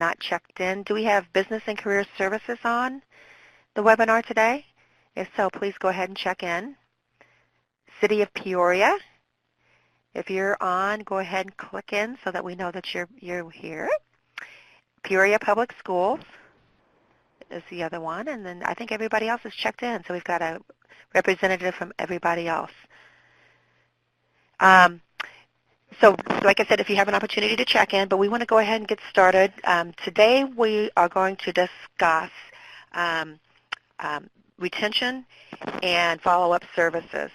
not checked in. Do we have Business and Career Services on the webinar today? If so, please go ahead and check in. City of Peoria. If you're on, go ahead and click in so that we know that you're here. Peoria Public Schools is the other one, and then I think everybody else is checked in, so we've got a representative from everybody else. So like I said, if you have an opportunity to check in, but we want to go ahead and get started. Today we are going to discuss retention and follow-up services.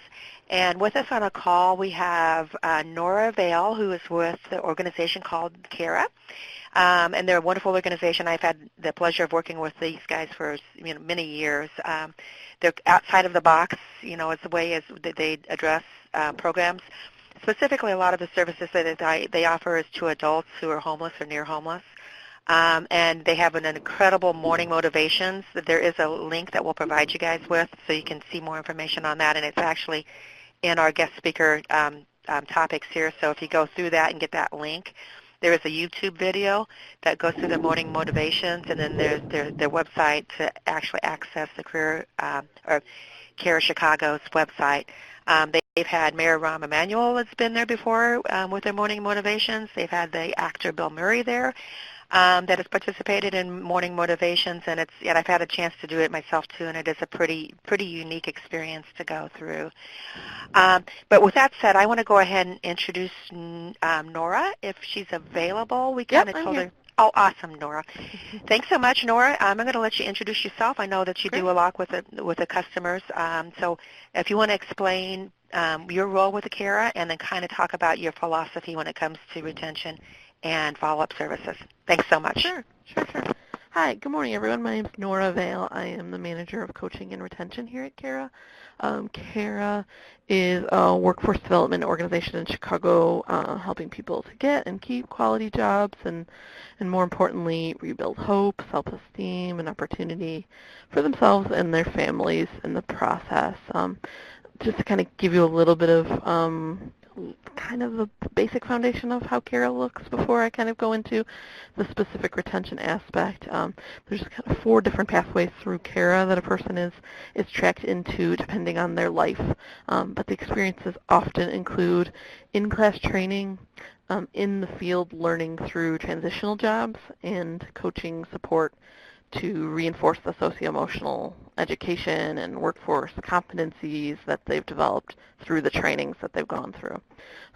And with us on a call, we have Nora Vale, who is with the organization called CARA. And they're a wonderful organization. I've had the pleasure of working with these guys for many years. They're outside of the box, as the way as they address programs. Specifically, a lot of the services that they offer is to adults who are homeless or near homeless. And they have an incredible morning motivations. There is a link that we'll provide you guys with so you can see more information on that, and it's actually in our guest speaker topics here. So if you go through that and get that link, there is a YouTube video that goes through the morning motivations, and then there's their website to actually access the career or CARA Chicago's website. They've had Mayor Rahm Emanuel has been there before with their morning motivations. They've had the actor Bill Murray there that has participated in morning motivations, and I've had a chance to do it myself too, and it is a pretty unique experience to go through. But with that said, I want to go ahead and introduce Nora if she's available. We kind of told her. Oh, awesome, Nora. Thanks so much, Nora. I'm going to let you introduce yourself. I know that you do a lot with the customers. So if you want to explain your role with the CARA and then kind of talk about your philosophy when it comes to retention and follow-up services. Thanks so much. Sure. Hi, good morning, everyone. My name is Nora Vale. I am the Manager of Coaching and Retention here at CARA. CARA is a workforce development organization in Chicago helping people to get and keep quality jobs and more importantly, rebuild hope, self-esteem, and opportunity for themselves and their families in the process. Just to kind of give you a little bit of kind of the basic foundation of how CARA looks before I kind of go into the specific retention aspect. There's kind of 4 different pathways through CARA that a person is tracked into depending on their life. But the experiences often include in-class training, in the field learning through transitional jobs, and coaching support to reinforce the socio-emotional education and workforce competencies that they've developed through the trainings that they've gone through.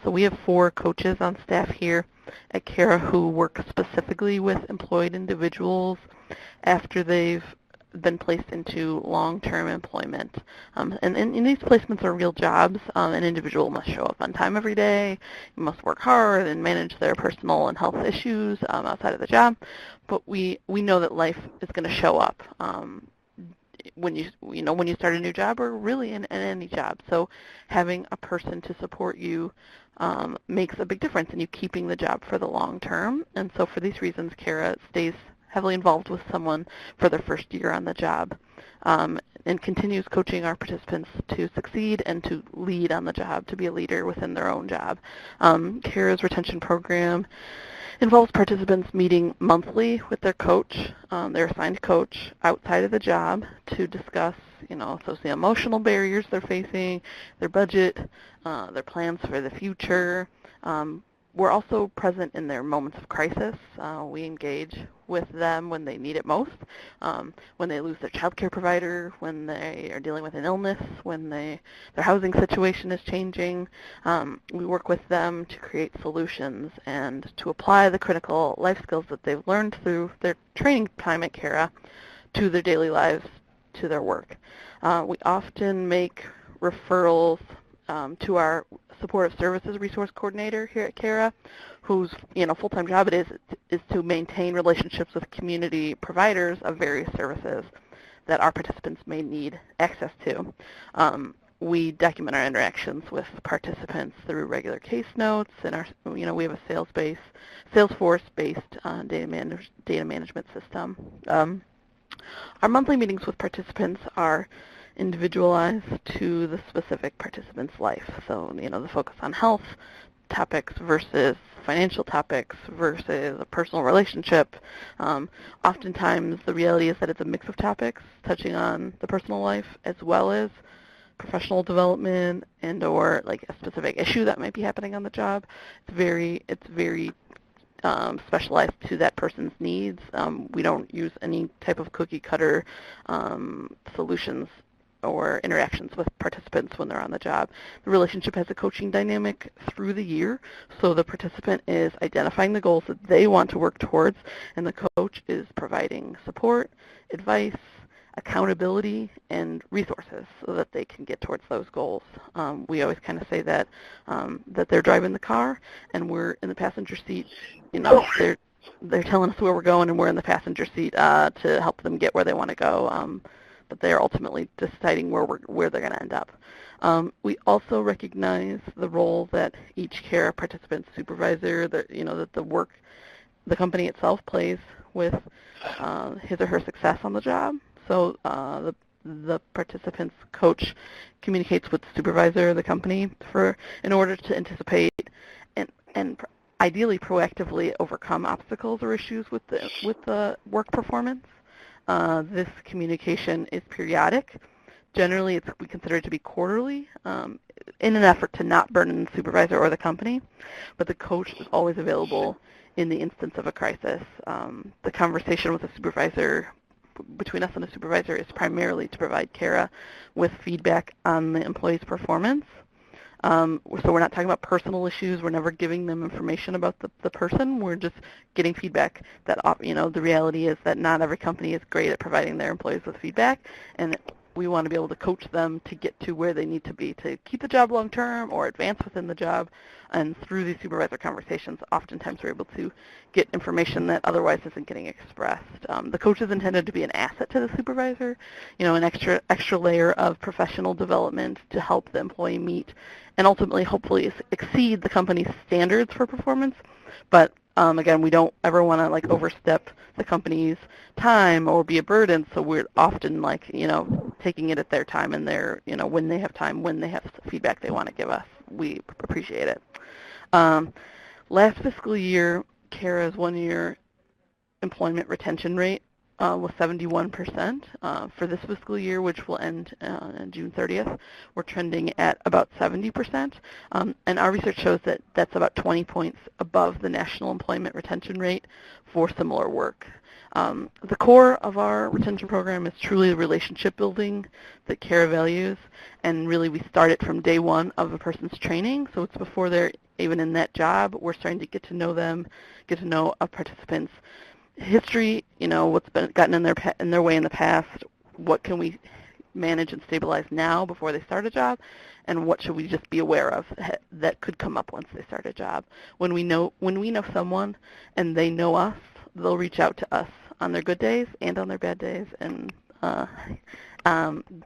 So we have 4 coaches on staff here at CARA who work specifically with employed individuals after they've been placed into long-term employment. And these placements are real jobs. An individual must show up on time every day, must work hard and manage their personal and health issues outside of the job. But we know that life is going to show up when you start a new job or really in any job. So having a person to support you makes a big difference in you keeping the job for the long term. And so for these reasons, CARA stays heavily involved with someone for their first year on the job and continues coaching our participants to succeed and to lead on the job, to be a leader within their own job. CARA's retention program involves participants meeting monthly with their coach, their assigned coach, outside of the job to discuss, socio-emotional barriers they're facing, their budget, their plans for the future. We're also present in their moments of crisis. We engage with them when they need it most, when they lose their child care provider, when they are dealing with an illness, when their housing situation is changing. We work with them to create solutions and to apply the critical life skills that they've learned through their training time at CARA to their daily lives, to their work. We often make referrals to our supportive services resource coordinator here at CARA, whose full-time job it is to maintain relationships with community providers of various services that our participants may need access to. We document our interactions with participants through regular case notes, and we have a Salesforce-based data management system. Our monthly meetings with participants are individualized to the specific participant's life. So, the focus on health topics versus financial topics versus a personal relationship. Oftentimes the reality is that it's a mix of topics touching on the personal life as well as professional development and or like a specific issue that might be happening on the job. It's very specialized to that person's needs. We don't use any type of cookie cutter solutions or interactions with participants when they're on the job. The relationship has a coaching dynamic through the year, so the participant is identifying the goals that they want to work towards, and the coach is providing support, advice, accountability, and resources so that they can get towards those goals. We always kind of say that that they're driving the car and we're in the passenger seat. You know, they're telling us where we're going and we're in the passenger seat to help them get where they want to go. But they're ultimately deciding where they're going to end up. We also recognize the role that each care participant supervisor, that the company itself plays with his or her success on the job. So the participant's coach communicates with the supervisor of the company in order to anticipate and ideally proactively overcome obstacles or issues with the work performance. This communication is periodic. Generally, we consider it to be quarterly in an effort to not burden the supervisor or the company, but the coach is always available in the instance of a crisis. The conversation with the supervisor, between us and the supervisor, is primarily to provide Kara with feedback on the employee's performance. So we're not talking about personal issues. We're never giving them information about the person. We're just getting feedback that, the reality is that not every company is great at providing their employees with feedback, and we want to be able to coach them to get to where they need to be to keep the job long term or advance within the job. And through these supervisor conversations, oftentimes we're able to get information that otherwise isn't getting expressed. The coach is intended to be an asset to the supervisor, an extra layer of professional development to help the employee meet and ultimately hopefully exceed the company's standards for performance. But again, we don't ever want to overstep the company's time or be a burden, so we're often taking it at their time and their, when they have time, when they have feedback they want to give us. We appreciate it. Last fiscal year, Kara's 1-year employment retention rate was 71%. For this fiscal year, which will end on June 30th, we're trending at about 70%. And our research shows that that's about 20 points above the national employment retention rate for similar work. The core of our retention program is truly the relationship building that Kara values, and really we start it from day one of a person's training, so it's before they're even in that job. We're starting to get to know them, get to know a participant's history, what's been gotten in their way in the past, what can we manage and stabilize now before they start a job, and what should we just be aware of that could come up once they start a job. When we know someone and they know us, they'll reach out to us on their good days and on their bad days, and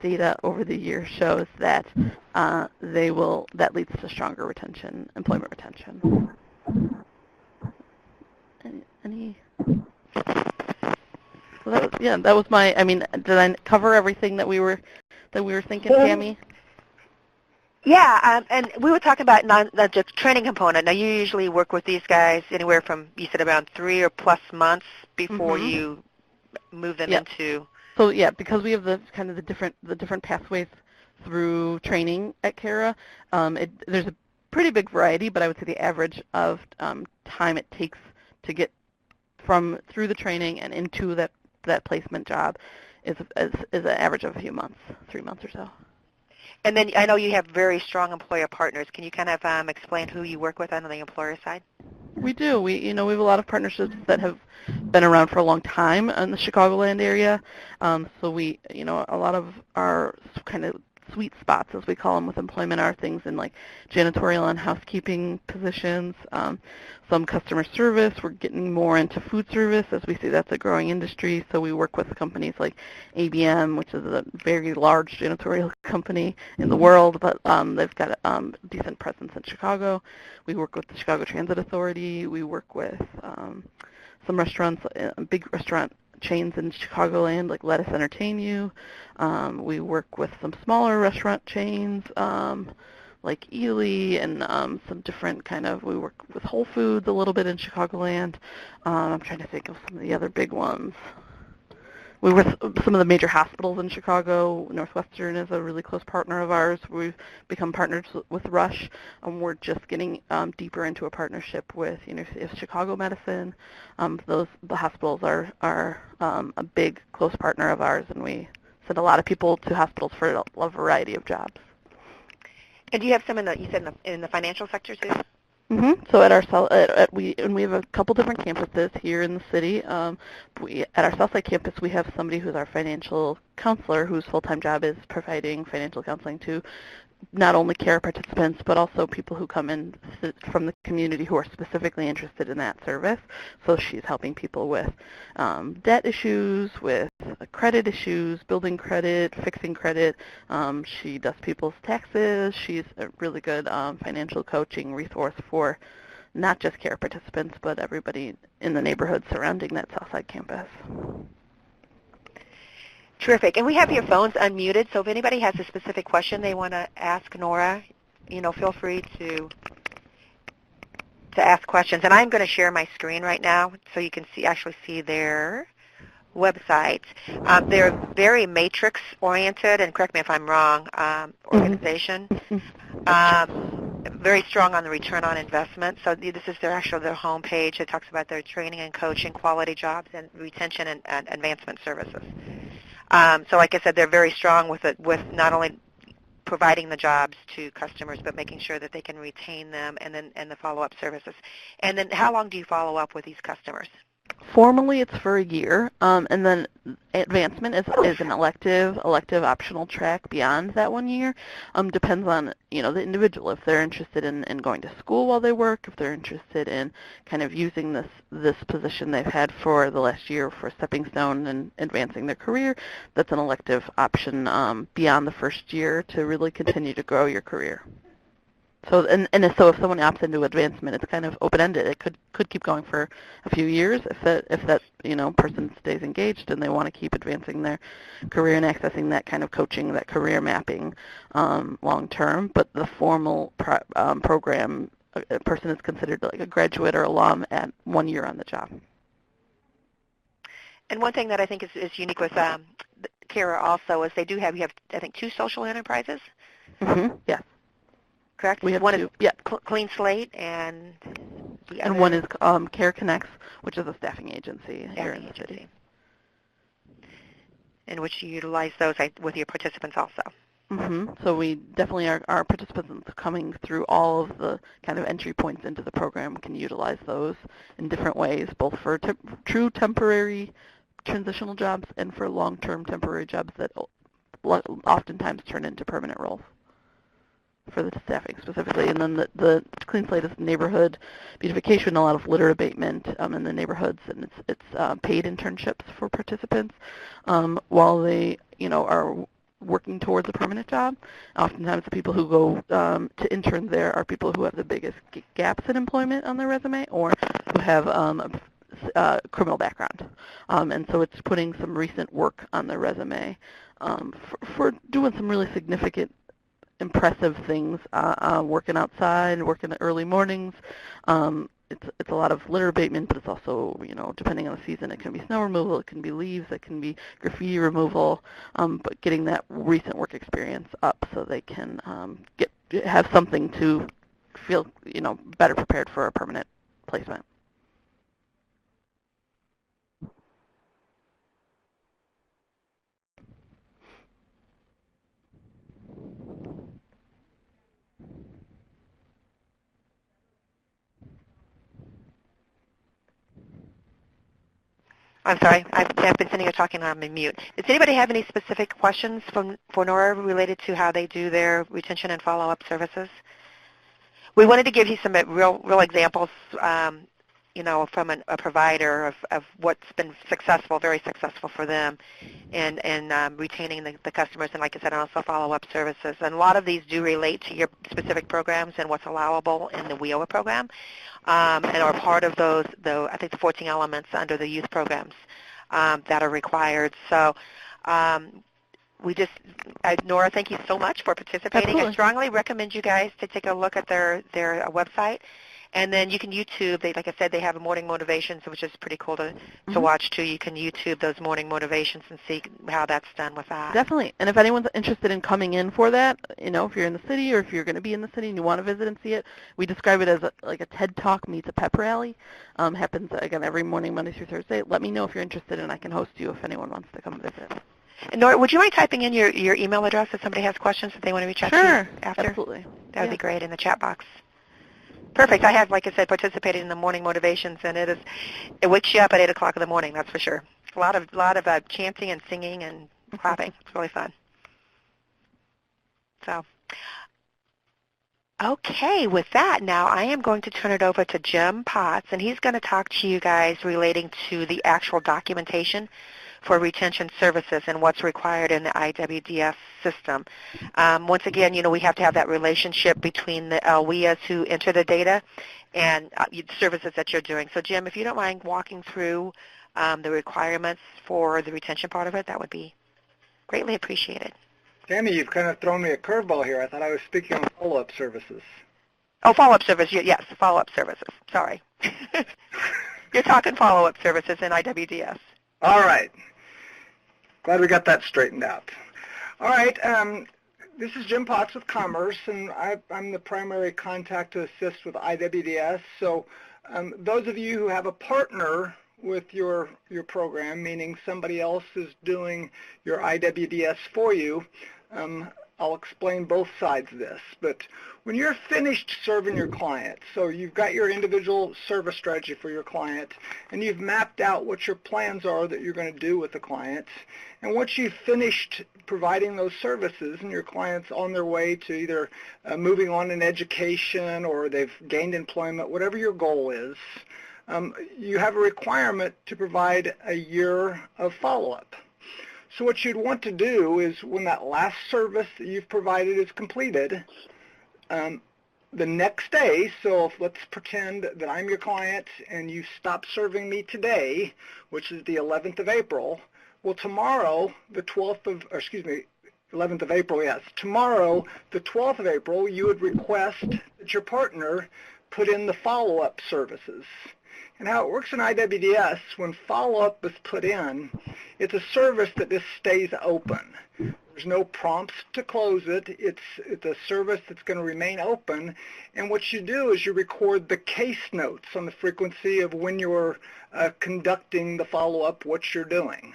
data over the years shows that that leads to stronger employment retention. Any So that was my. Did I cover everything that we were thinking, Tammy? Yeah, and we were talking about the training component. Now, you usually work with these guys anywhere from, you said, around 3 or plus months before you move them into. So yeah, because we have the different pathways through training at Kara, there's a pretty big variety, but I would say the average of time it takes to get through the training and into that placement job is an average of a few months, 3 months or so. And then I know you have very strong employer partners. Can you kind of explain who you work with on the employer side? We do. We have a lot of partnerships that have been around for a long time in the Chicagoland area. So we, a lot of our kind of sweet spots, as we call them, with employment are things in like janitorial and housekeeping positions, some customer service. We're getting more into food service, as we see that's a growing industry. So we work with companies like ABM, which is a very large janitorial company in the world, but they've got a decent presence in Chicago. We work with the Chicago Transit Authority. We work with some restaurants, big restaurant chains in Chicagoland, like Let Us Entertain You. We work with some smaller restaurant chains, like Ely and some different kind of, we work with Whole Foods a little bit in Chicagoland. I'm trying to think of some of the other big ones. We work with some of the major hospitals in Chicago. Northwestern is a really close partner of ours. We've become partners with Rush. We're just getting deeper into a partnership with University of Chicago Medicine. The hospitals are a big, close partner of ours, and we send a lot of people to hospitals for a variety of jobs. And do you have some you said in the financial sector too? So we have a couple different campuses here in the city. At our Southside campus, we have somebody who's our financial counselor, whose full-time job is providing financial counseling to not only CARE participants, but also people who come in from the community who are specifically interested in that service. So she's helping people with debt issues, with credit issues, building credit, fixing credit. She does people's taxes. She's a really good financial coaching resource for not just CARE participants, but everybody in the neighborhood surrounding that Southside campus. Terrific. And we have your phones unmuted, so if anybody has a specific question they want to ask Nora, feel free to ask questions. And I'm going to share my screen right now so you can actually see their website. They're very matrix-oriented, and correct me if I'm wrong, organization. Very strong on the return on investment. So this is their homepage. It talks about their training and coaching, quality jobs, and retention and advancement services. So like I said, they're very strong with not only providing the jobs to customers, but making sure that they can retain them and the follow-up services. And then how long do you follow up with these customers? Formally, it's for a year, and then advancement is an elective optional track beyond that 1 year. Depends on the individual, if they're interested in going to school while they work, if they're interested in kind of using this position they've had for the last year for a stepping stone and advancing their career. That's an elective option beyond the first year to really continue to grow your career. So so if someone opts into advancement, it's kind of open-ended. It could keep going for a few years if that person stays engaged and they want to keep advancing their career and accessing that kind of coaching, that career mapping long-term. But the formal program, a person is considered like a graduate or alum at 1 year on the job. And one thing that I think is unique with CARA also is you have I think 2 social enterprises. Yes. Correct? We have one two. is Clean Slate, and the other? And one is Care Connects, which is a staffing agency here in the city. In which you utilize those with your participants also. So we definitely, our participants coming through all of the kind of entry points into the program can utilize those in different ways, both for true temporary transitional jobs and for long-term temporary jobs that oftentimes turn into permanent roles for the staffing specifically. And then the Clean Slate is neighborhood beautification, a lot of litter abatement in the neighborhoods, and it's paid internships for participants while they are working towards a permanent job. Oftentimes the people who go to intern there are people who have the biggest gaps in employment on their resume or who have a criminal background. And so it's putting some recent work on their resume for doing some really significant impressive things, working outside, working the early mornings. It's a lot of litter abatement, but it's also, depending on the season, it can be snow removal, it can be leaves, it can be graffiti removal, but getting that recent work experience up so they can have something to feel, better prepared for a permanent placement. I'm sorry, I've been sitting here talking on mute. Does anybody have any specific questions for Nora related to how they do their retention and follow-up services? We wanted to give you some real examples, from a provider of what's been successful, very successful for them in retaining the customers, and like I said, also follow-up services. And a lot of these do relate to your specific programs and what's allowable in the WIOA program, and are part of those, I think the 14 elements under the youth programs that are required. So Nora, thank you so much for participating. Absolutely. I strongly recommend you guys to take a look at their website. And then you can YouTube, like I said, they have a morning motivations, which is pretty cool to watch too. You can YouTube those morning motivations and see how that's done with that. Definitely. And if anyone's interested in coming in for that, if you're in the city or if you're going to be in the city and you want to visit and see it, we describe it as like a TED Talk meets a pep rally. Happens, again, every morning, Monday through Thursday. Let me know if you're interested, and I can host you if anyone wants to come visit. And Nora, would you mind typing in your email address if somebody has questions that they want to reach out to you after? Sure, absolutely. That would be great in the chat box. Perfect. I have, like I said, participated in the morning motivations, and it wakes you up at 8 o'clock in the morning, that's for sure. A lot of chanting and singing and clapping. It's really fun. So, okay, with that, now I am going to turn it over to Jim Potts, and he's going to talk to you guys relating to the actual documentation for retention services and what's required in the IWDS system. Once again, we have to have that relationship between the LWIAs who enter the data and the services that you're doing. So, Jim, if you don't mind walking through the requirements for the retention part of it, that would be greatly appreciated. Tammy, you've kind of thrown me a curveball here. I thought I was speaking on follow-up services. Oh, follow-up service. Yes, follow-up services. Sorry. You're talking follow-up services in IWDS. All right. Glad we got that straightened out. All right. This is Jim Potts with Commerce, and I'm the primary contact to assist with IWDS. So those of you who have a partner with your program, meaning somebody else is doing your IWDS for you, I'll explain both sides of this. But when you're finished serving your client, so you've got your individual service strategy for your client, and you've mapped out what your plans are that you're going to do with the client, and once you've finished providing those services and your client's on their way to either moving on in education or they've gained employment, whatever your goal is, you have a requirement to provide a year of follow-up. So what you'd want to do is when that last service that you've provided is completed, the next day, so if let's pretend that I'm your client and you stop serving me today, which is the 11th of April, well, tomorrow, the 11th of April, yes. Tomorrow, the 12th of April, you would request that your partner put in the follow-up services. And how it works in IWDS, when follow-up is put in, it's a service that just stays open. There's no prompts to close it. It's a service that's going to remain open. And what you do is you record the case notes on the frequency of when you're conducting the follow-up, what you're doing.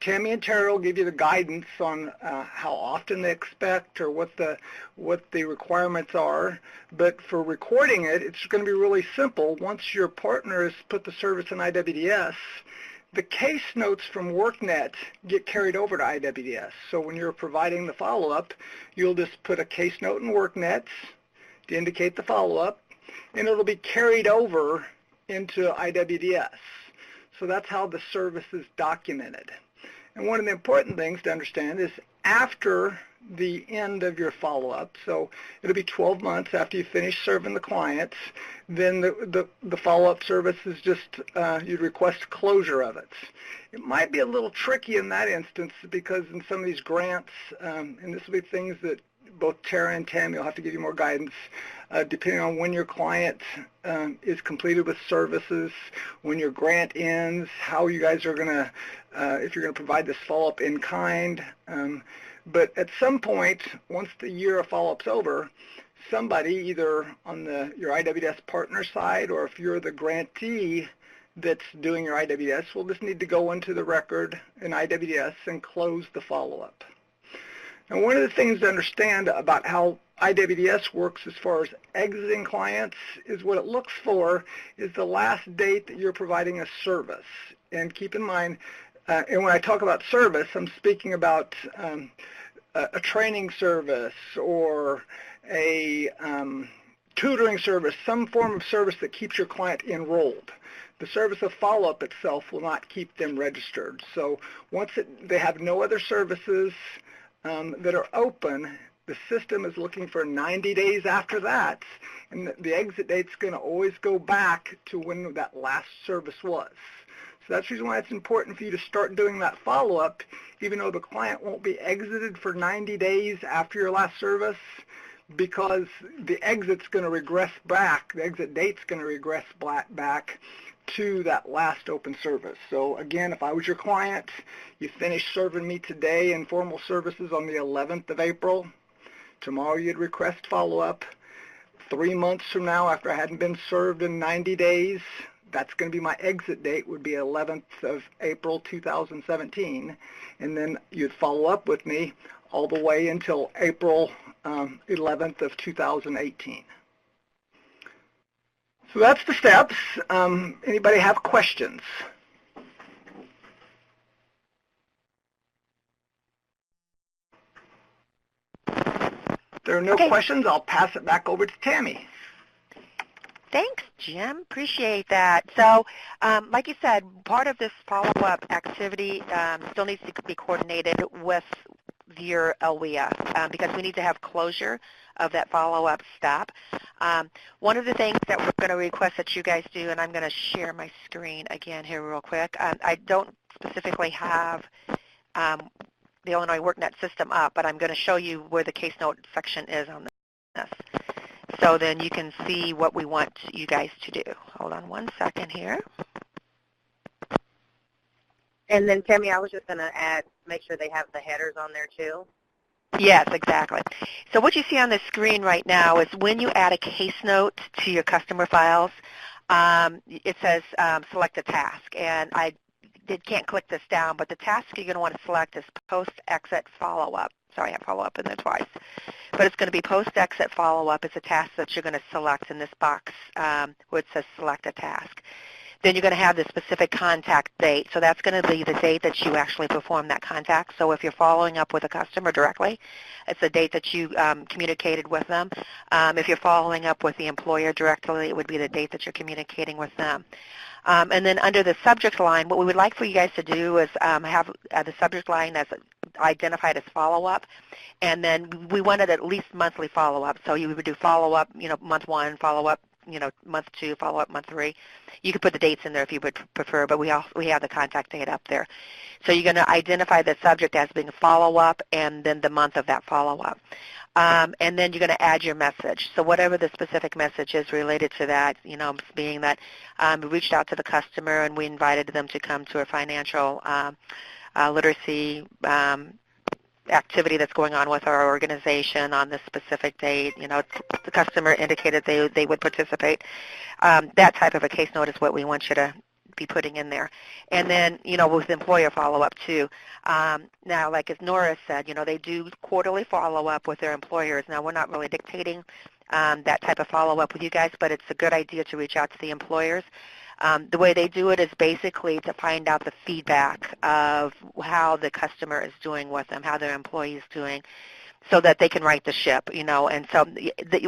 Tammy and Terry will give you the guidance on how often they expect or what the requirements are. But for recording it, it's going to be really simple. Once your partner has put the service in IWDS, the case notes from workNet get carried over to IWDS. So when you're providing the follow-up, you'll just put a case note in workNet to indicate the follow-up, and it'll be carried over into IWDS. So that's how the service is documented. And one of the important things to understand is after the end of your follow-up, so it'll be 12 months after you finish serving the clients, then the follow-up service is just, you'd request closure of it. It might be a little tricky in that instance because in some of these grants, and this will be things that both Tara and Tammy will have to give you more guidance, depending on when your client is completed with services, when your grant ends, how you guys are going to, if you're going to provide this follow-up in kind. But at some point, once the year of follow-up's over, somebody either on your IWDS partner side or if you're the grantee that's doing your IWDS will just need to go into the record in IWDS and close the follow-up. Now, one of the things to understand about how IWDS works as far as exiting clients is what it looks for is the last date that you're providing a service. And keep in mind, and when I talk about service, I'm speaking about a training service or a tutoring service, some form of service that keeps your client enrolled. The service of follow-up itself will not keep them registered. So once they have no other services that are open, the system is looking for 90 days after that, and the exit date's going to always go back to when that last service was. So that's the reason why it's important for you to start doing that follow-up, even though the client won't be exited for 90 days after your last service, because the exit's going to regress back, the exit date's going to regress back to that last open service. So again, if I was your client, you finished serving me today in formal services on the 11th of April, tomorrow you'd request follow-up. 3 months from now, after I hadn't been served in 90 days, that's going to be my exit date, would be 11th of April 2017, and then you'd follow up with me all the way until April 11th of 2018. So that's the steps. Anybody have questions? If there are no questions, I'll pass it back over to Tammy. Thanks, Jim. Appreciate that. So, like you said, part of this follow-up activity still needs to be coordinated with your LWIA because we need to have closure of that follow-up step. One of the things that we're going to request that you guys do, and I'm going to share my screen again here real quick. I don't specifically have the Illinois workNet system up, but I'm going to show you where the case note section is on this. So then you can see what we want you guys to do. Hold on one second here. And then, Tammy, I was just going to add, make sure they have the headers on there too. Yes, exactly. So what you see on the screen right now is when you add a case note to your customer files, it says select a task. And I can't click this down, but the task you're going to want to select is post-exit follow-up. Sorry, I have follow-up in there twice. But it's going to be post-exit follow-up. It's a task that you're going to select in this box where it says select a task. Then you're going to have the specific contact date. So that's going to be the date that you actually perform that contact. So if you're following up with a customer directly, it's the date that you communicated with them. If you're following up with the employer directly, it would be the date that you're communicating with them. And then under the subject line, what we would like for you guys to do is have the subject line as identified as follow-up, and then we wanted at least monthly follow-up. So you would do follow-up, month 1, follow-up, month 2, follow-up, month 3. You could put the dates in there if you would prefer, but we have the contact date up there. So you're going to identify the subject as being follow-up and then the month of that follow-up. And then you're going to add your message. So whatever the specific message is related to that, being that we reached out to the customer and we invited them to come to a financial literacy activity that's going on with our organization on this specific date. The customer indicated they would participate. That type of a case note is what we want you to be putting in there. And then, with employer follow-up too. Now, like as Nora said, they do quarterly follow-up with their employers. Now, we're not really dictating that type of follow-up with you guys, but it's a good idea to reach out to the employers. The way they do it is basically to find out the feedback of how the customer is doing with them, how their employee is doing, so that they can right the ship, And so,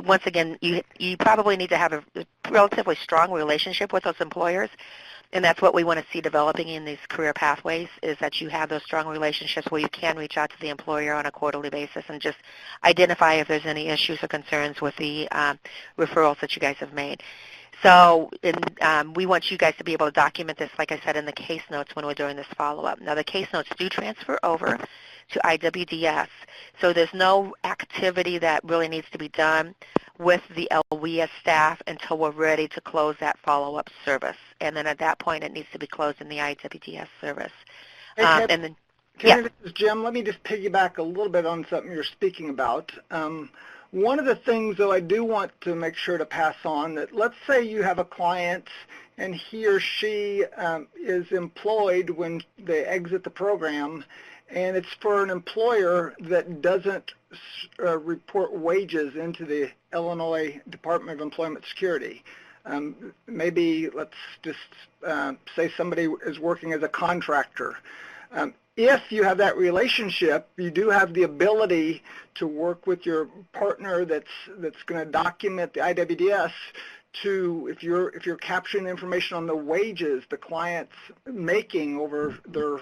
once again, you probably need to have a relatively strong relationship with those employers, and that's what we want to see developing in these career pathways, is that you have those strong relationships where you can reach out to the employer on a quarterly basis and just identify if there's any issues or concerns with the referrals that you guys have made. So we want you guys to be able to document this, like I said, in the case notes when we're doing this follow-up. Now, the case notes do transfer over to IWDS, so there's no activity that really needs to be done with the LWIA staff until we're ready to close that follow-up service. And then at that point, it needs to be closed in the IWDS service. Hey, and then, This is Jim. Let me just piggyback a little bit on something you're speaking about. One of the things, though, I do want to make sure to pass on, that let's say you have a client and he or she is employed when they exit the program, and it's for an employer that doesn't report wages into the Illinois Department of Employment Security. Maybe let's just say somebody is working as a contractor. If you have that relationship, you do have the ability to work with your partner that's going to document the IWDS to, if you're capturing information on the wages the client's making over their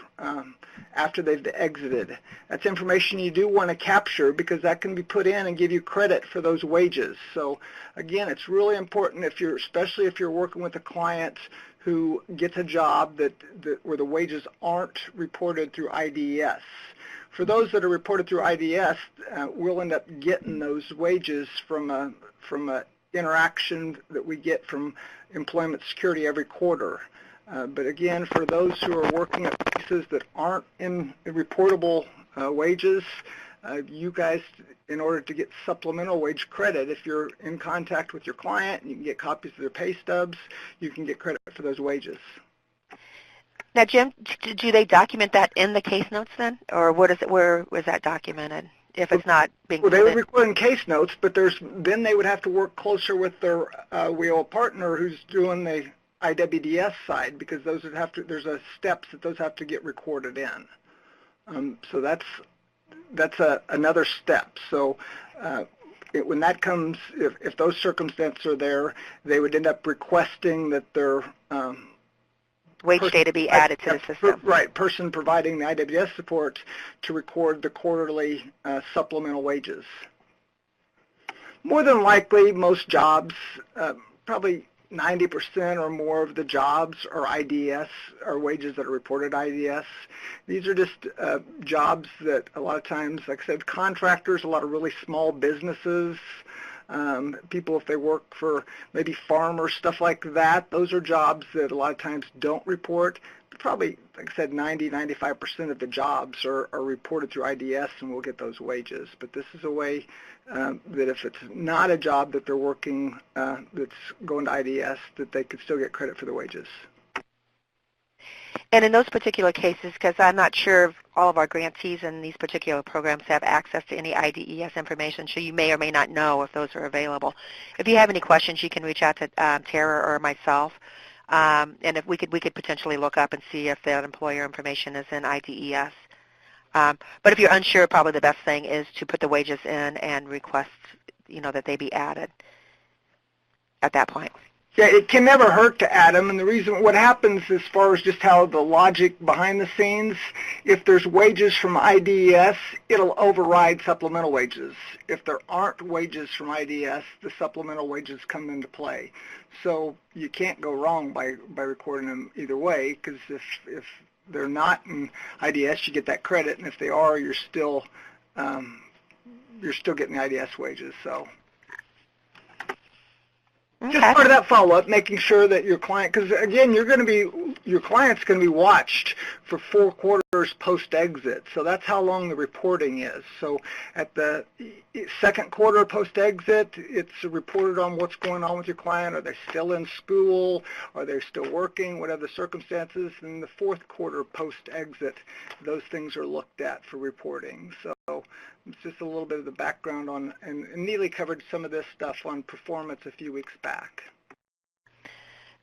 after they've exited. That's information you do want to capture because that can be put in and give you credit for those wages. So again, it's really important especially if you're working with a client who gets a job where the wages aren't reported through IDS. For those that are reported through IDS, we'll end up getting those wages from a interaction that we get from Employment Security every quarter. But again, for those who are working at places that aren't in reportable wages, you guys, in order to get supplemental wage credit, if you're in contact with your client and you can get copies of their pay stubs, you can get credit for those wages. Now, Jim, do they document that in the case notes then, or where was that documented? If it's not being they would record in case notes, but then they would have to work closer with their WEO partner who's doing the IWDS side, because there's steps that those have to get recorded in. So that's another step. So when that comes, if those circumstances are there, they would end up requesting that their wage data be added to the system. Right, person providing the IWDS support to record the quarterly supplemental wages. More than likely, most jobs, probably 90% or more of the jobs are IDS, are wages that are reported IDS. These are just jobs that a lot of times, like I said, contractors, a lot of really small businesses, people, if they work for maybe farmers, stuff like that, those are jobs that a lot of times don't report. Probably, like I said, 90-95% of the jobs are reported through IDS, and we'll get those wages. But this is a way that if it's not a job that they're working that's going to IDS, that they could still get credit for the wages. And in those particular cases, because I'm not sure if all of our grantees in these particular programs have access to any IDES information, so you may or may not know if those are available. If you have any questions, you can reach out to Tara or myself, and if we could potentially look up and see if that employer information is in IDES. But if you're unsure, probably the best thing is to put the wages in and request, that they be added at that point. Yeah, it can never hurt to add them, and the reason, what happens as far as just how the logic behind the scenes, if there's wages from IDS, it'll override supplemental wages. If there aren't wages from IDS, the supplemental wages come into play. So you can't go wrong by recording them either way, because if they're not in IDS, you get that credit, and if they are, you're still getting the IDS wages. So. Okay. Just part of that follow-up, making sure that your client, because again, your client's going to be watched for 4 quarters post-exit. So that's how long the reporting is. So at the 2nd quarter post-exit, it's reported on what's going on with your client. Are they still in school? Are they still working? Whatever the circumstances. And the 4th quarter post-exit, those things are looked at for reporting. So it's just a little bit of the background on, and Neely covered some of this stuff on performance a few weeks back.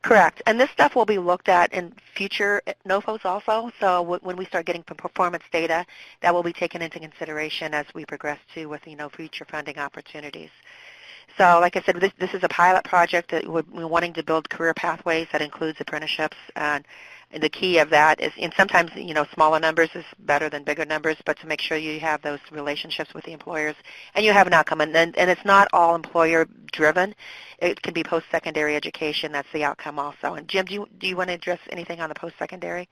Correct. And this stuff will be looked at in future NOFOs also. So when we start getting performance data, that will be taken into consideration as we progress to with, future funding opportunities. So like I said, this is a pilot project that we're wanting to build career pathways that includes apprenticeships. And the key of that is, and sometimes, smaller numbers is better than bigger numbers, but to make sure you have those relationships with the employers and you have an outcome. And it's not all employer-driven. It can be post-secondary education. That's the outcome also. And Jim, do you want to address anything on the post-secondary?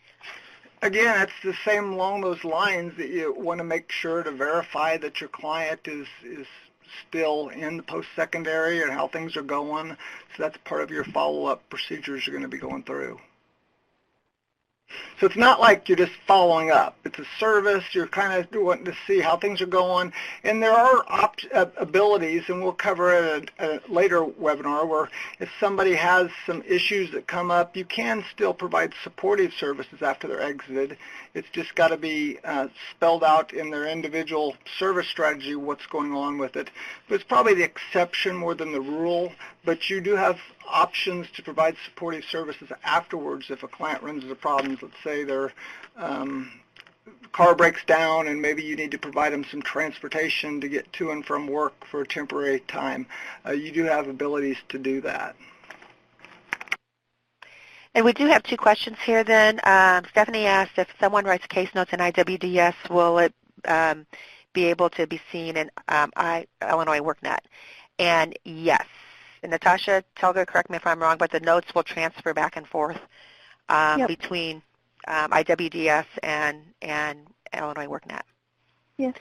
Again, it's the same along those lines, that you want to make sure to verify that your client is still in the post-secondary and how things are going. So that's part of your follow-up procedures you're going to be going through. So it's not like you're just following up. It's a service. You're kind of wanting to see how things are going. And there are abilities, and we'll cover it at a later webinar, where if somebody has some issues that come up, you can still provide supportive services after they're exited. It's just got to be spelled out in their individual service strategy what's going on with it. But it's probably the exception more than the rule. But you do have options to provide supportive services afterwards if a client runs into problems. Let's say their car breaks down and maybe you need to provide them some transportation to get to and from work for a temporary time. You do have abilities to do that. And we do have two questions here then. Stephanie asked if someone writes case notes in IWDS, will it be able to be seen in Illinois WorkNet? And yes. And Natasha, Telga, correct me if I'm wrong, but the notes will transfer back and forth between IWDS and Illinois WorkNet. Yes.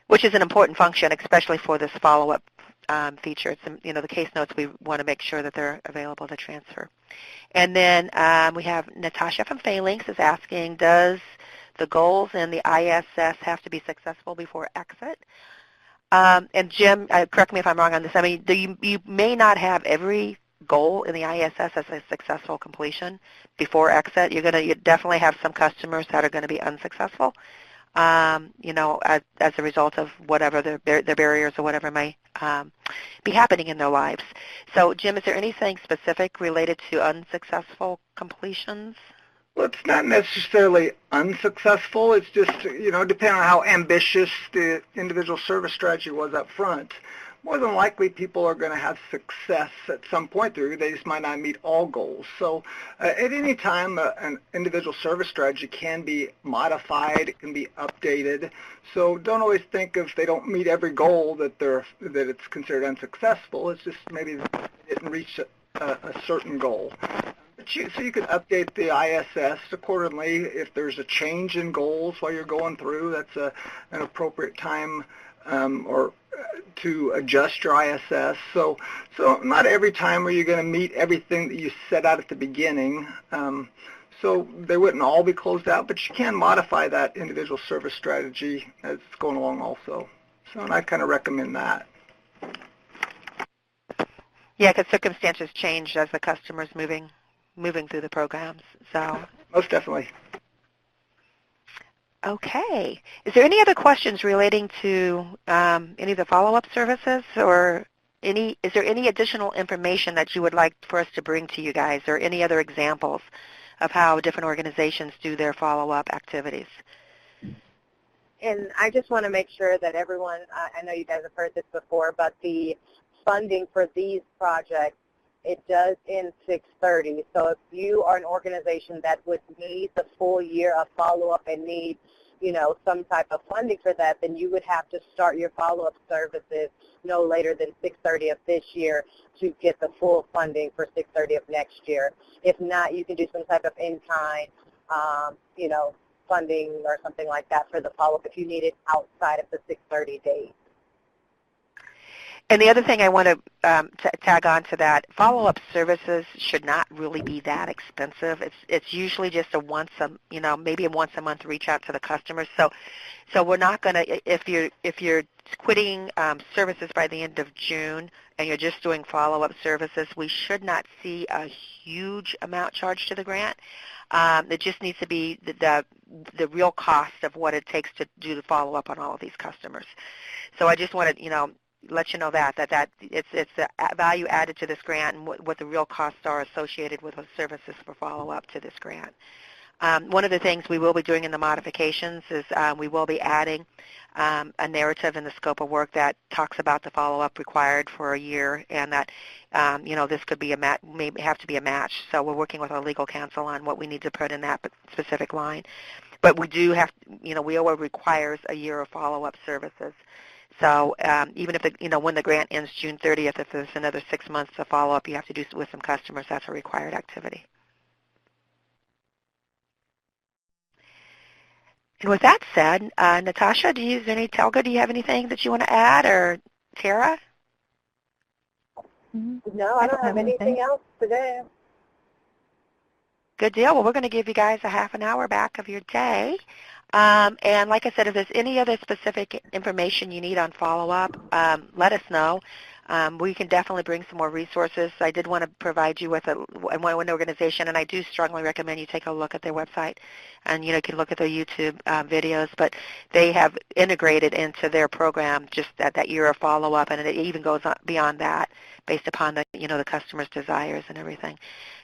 Which is an important function, especially for this follow-up feature. It's, the case notes, we want to make sure that they're available to transfer. And then we have Natasha from Phalanx is asking, does the goals in the ISS have to be successful before exit? And Jim, correct me if I'm wrong on this. I mean, you may not have every goal in the ISS as a successful completion before exit. You definitely have some customers that are going to be unsuccessful, as a result of whatever their barriers or whatever may be happening in their lives. So, Jim, is there anything specific related to unsuccessful completions? Well, it's not necessarily unsuccessful. It's just, depending on how ambitious the individual service strategy was up front, more than likely people are going to have success at some point through. They just might not meet all goals. So at any time, an individual service strategy can be modified, it can be updated. So don't always think if they don't meet every goal that it's considered unsuccessful. It's just maybe they didn't reach a certain goal. So you could update the ISS accordingly. If there's a change in goals while you're going through, that's an appropriate time to adjust your ISS. So not every time are you going to meet everything that you set out at the beginning. So they wouldn't all be closed out, but you can modify that individual service strategy as it's going along also. So and I kind of recommend that. Yeah, because circumstances change as the customer's moving through the programs. So most definitely. Okay. Is there any other questions relating to any of the follow-up services, or is there any additional information that you would like for us to bring to you guys, or any other examples of how different organizations do their follow-up activities? And I just want to make sure that everyone, I know you guys have heard this before, but the funding for these projects, it does end 6/30. So if you are an organization that would need the full year of follow-up and need, some type of funding for that, then you would have to start your follow-up services no later than 6/30 of this year to get the full funding for 6/30 of next year. If not, you can do some type of in-kind, funding or something like that for the follow-up if you need it outside of the 6/30 days. And the other thing I want to tag on to that, follow-up services should not really be that expensive. It's usually just maybe a once a month reach out to the customers. So we're not going to, if you're quitting services by the end of June and you're just doing follow-up services, we should not see a huge amount charged to the grant. It just needs to be the real cost of what it takes to do the follow-up on all of these customers. So I just want to, let you know that it's the value added to this grant and what the real costs are associated with the services for follow-up to this grant. One of the things we will be doing in the modifications is we will be adding a narrative in the scope of work that talks about the follow-up required for a year, and that this could be may have to be a match. So we're working with our legal counsel on what we need to put in that specific line. But we do have, WIOA requires a year of follow-up services. So even if when the grant ends June 30th, if there's another 6 months of follow-up you have to do with some customers, that's a required activity. And with that said, Natasha, Telga, do you have anything that you want to add, or Tara? No, I don't have anything else today. Good deal. Well, we're going to give you guys a half an hour back of your day. And like I said, if there's any other specific information you need on follow-up, let us know. We can definitely bring some more resources. I did want to provide you with one organization, and I do strongly recommend you take a look at their website, and you can look at their YouTube videos. But they have integrated into their program just that year of follow-up, and it even goes beyond that, based upon the the customer's desires and everything.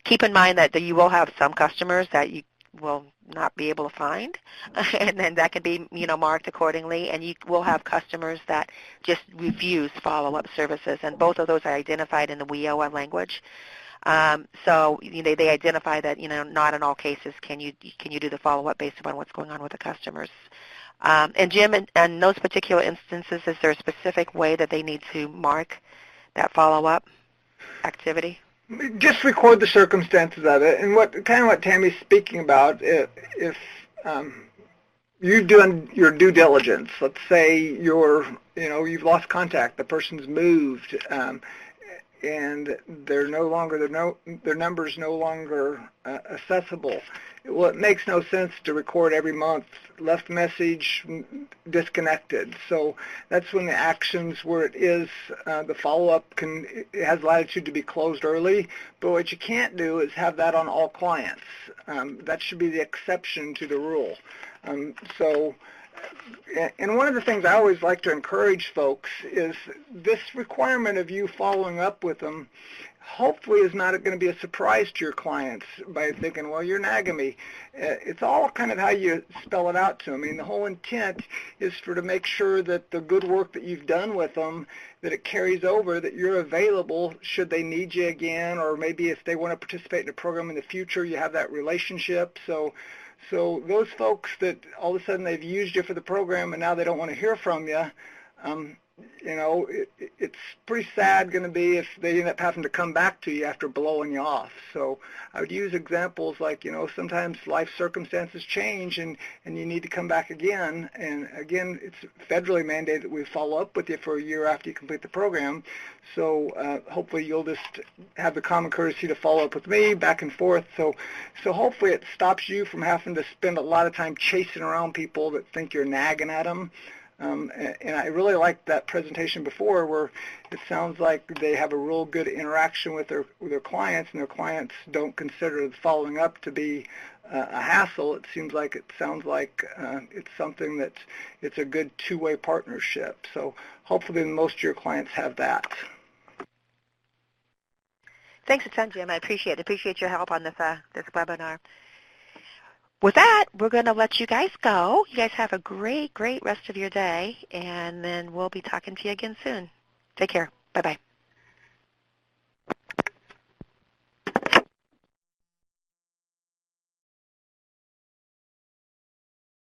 Keep in mind that you will have some customers that you will not be able to find, and then that can be marked accordingly, and you will have customers that just refuse follow-up services, and both of those are identified in the WIOA language. So they identify that not in all cases can you do the follow-up based upon what's going on with the customers. And Jim, in those particular instances, is there a specific way that they need to mark that follow-up activity? Just record the circumstances of it, and what Tammy's speaking about. If you've done your due diligence, let's say you've lost contact, the person's moved, and their number's no longer accessible. Well, it makes no sense to record every month, left message, disconnected. So that's when the actions where it is, the follow-up it has latitude to be closed early, but what you can't do is have that on all clients. That should be the exception to the rule. And one of the things I always like to encourage folks is this requirement of you following up with them hopefully is not going to be a surprise to your clients by thinking, well, you're nagging me. It's all kind of how you spell it out to them. I mean, the whole intent is to make sure that the good work that you've done with them, that it carries over, that you're available should they need you again, or maybe if they want to participate in a program in the future, you have that relationship. So those folks that all of a sudden they've used you for the program and now they don't want to hear from you, it's pretty sad going to be if they end up having to come back to you after blowing you off. So I would use examples like, sometimes life circumstances change and you need to come back again. And again, it's federally mandated that we follow up with you for a year after you complete the program. So hopefully you'll just have the common courtesy to follow up with me back and forth. So hopefully it stops you from having to spend a lot of time chasing around people that think you're nagging at them. And I really liked that presentation before where it sounds like they have a real good interaction with their clients, and their clients don't consider the following up to be a hassle. It sounds like it's something that it's a good two-way partnership. So hopefully most of your clients have that. Thanks a ton, Jim. I appreciate your help on this webinar. With that, we're going to let you guys go. You guys have a great rest of your day, and then we'll be talking to you again soon. Take care. Bye-bye.